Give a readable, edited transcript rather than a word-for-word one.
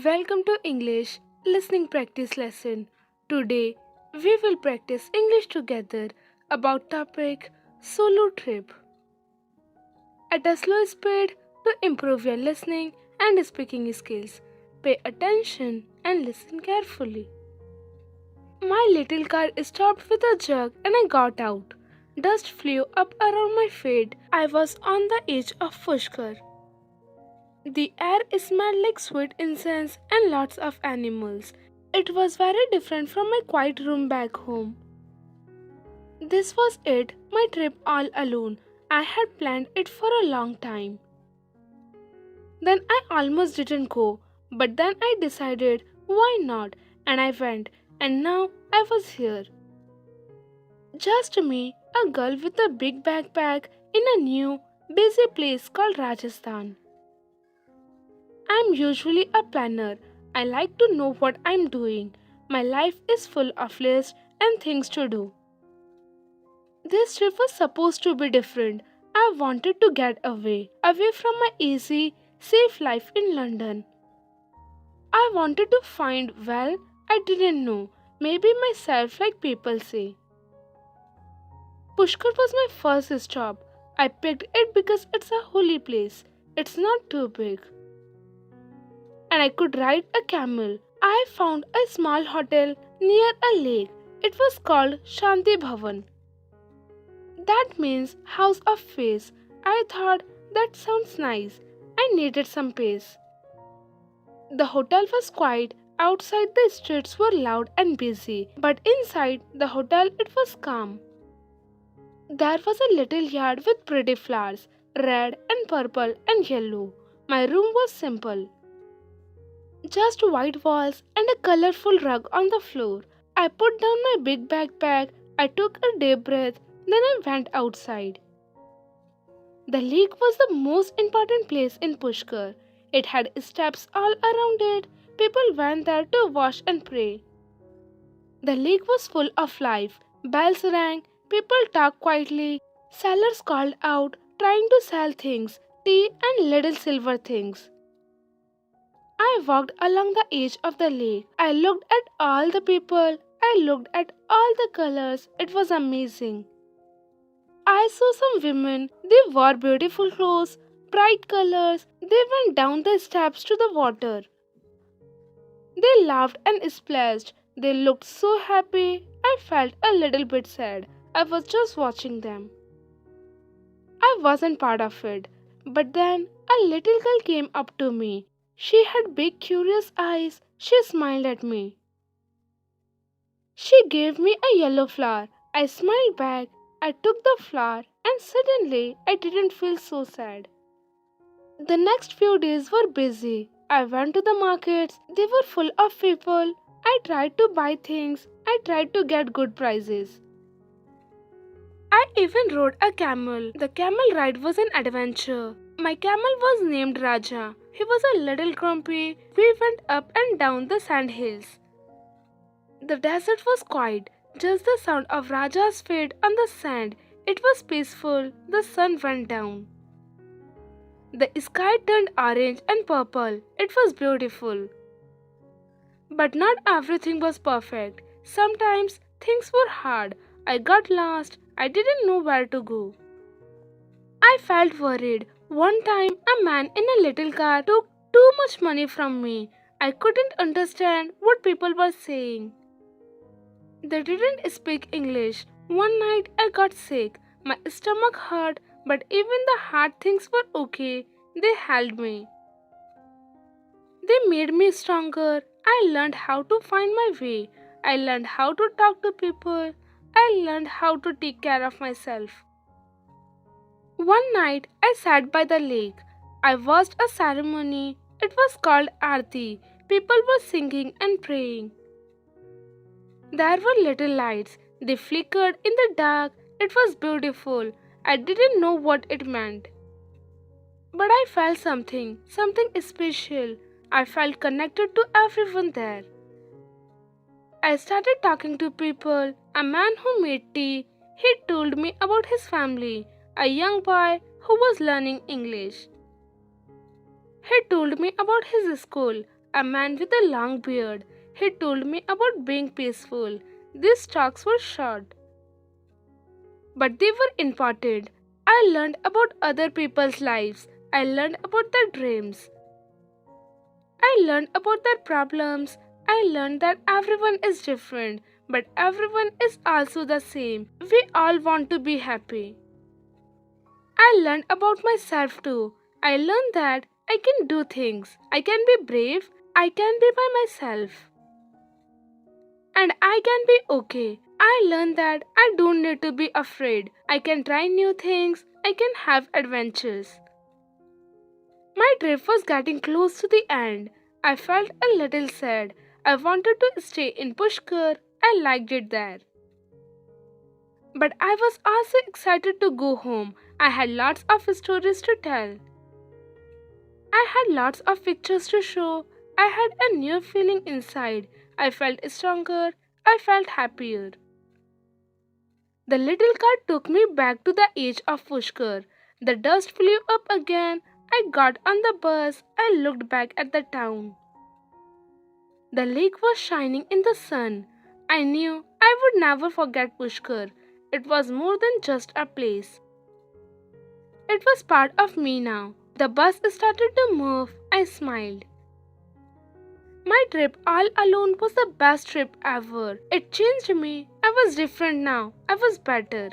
Welcome to English listening practice lesson. Today we will practice English together about topic solo trip at a slow speed to improve your listening and speaking skills. Pay attention and listen carefully. My little car stopped with a jerk and I got out. Dust flew up around my feet. I was on the edge of Pushkar. The air smelled like sweet incense and lots of animals. It was very different from my quiet room back home. This was it, my trip all alone. I had planned it for a long time. Then I almost didn't go, but then I decided why not, and I went, and now I was here. Just me, a girl with a big backpack in a new, busy place called Rajasthan. I'm usually a planner. I like to know what I'm doing. My life is full of lists and things to do. This trip was supposed to be different. I wanted to get away from my easy, safe life in London. I wanted to find, well, I didn't know, maybe myself like people say. Pushkar was my first stop. I picked it because it's a holy place. It's not too big. And I could ride a camel. I found a small hotel near a lake. It was called Shanti Bhavan. That means House of Peace. I thought that sounds nice. I needed some peace. The hotel was quiet. Outside the streets were loud and busy, but inside the hotel it was calm. There was a little yard with pretty flowers, red and purple and yellow. My room was simple. Just white walls and a colorful rug on the floor. I put down my big backpack, I took a deep breath, then I went outside. The lake was the most important place in Pushkar. It had steps all around it. People went there to wash and pray. The lake was full of life. Bells rang, people talked quietly, sellers called out, trying to sell things, tea and little silver things. I walked along the edge of the lake. I looked at all the people. I looked at all the colors. It was amazing. I saw some women. They wore beautiful clothes, bright colors. They went down the steps to the water. They laughed and splashed. They looked so happy. I felt a little bit sad. I was just watching them. I wasn't part of it. But then a little girl came up to me. She had big, curious eyes. She smiled at me. She gave me a yellow flower. I smiled back. I took the flower, and suddenly I didn't feel so sad. The next few days were busy. I went to the markets. They were full of people. I tried to buy things. I tried to get good prices. I even rode a camel. The camel ride was an adventure. My camel was named Raja. He was a little grumpy. We went up and down the sand hills. The desert was quiet, just the sound of Raja's feet on the sand. It was peaceful. The sun went down. The sky turned orange and purple. It was beautiful. But not everything was perfect. Sometimes things were hard. I got lost. I didn't know where to go. I felt worried. One time, a man in a little car took too much money from me. I couldn't understand what people were saying. They didn't speak English. One night, I got sick. My stomach hurt, but even the hard things were okay. They held me. They made me stronger. I learned how to find my way. I learned how to talk to people. I learned how to take care of myself. One night I sat by the lake. I watched a ceremony. It was called Aarti. People were singing and praying. There were little lights. They flickered in the dark. It was beautiful. I didn't know what it meant. But I felt something special. I felt connected to everyone there. I started talking to people. A man who made tea, he told me about his family. A young boy who was learning English. He told me about his school. A man with a long beard. He told me about being peaceful. These talks were short, but they were important. I learned about other people's lives. I learned about their dreams. I learned about their problems. I learned that everyone is different, but everyone is also the same. We all want to be happy. I learned about myself too. I learned that I can do things. I can be brave. I can be by myself. And I can be okay. I learned that I don't need to be afraid. I can try new things. I can have adventures. My trip was getting close to the end. I felt a little sad. I wanted to stay in Pushkar. I liked it there. But I was also excited to go home. I had lots of stories to tell. I had lots of pictures to show. I had a new feeling inside. I felt stronger. I felt happier. The little car took me back to the edge of Pushkar. The dust flew up again. I got on the bus. I looked back at the town. The lake was shining in the sun. I knew I would never forget Pushkar. It was more than just a place. It was part of me now. The bus started to move. I smiled. My trip all alone was the best trip ever. It changed me. I was different now. I was better.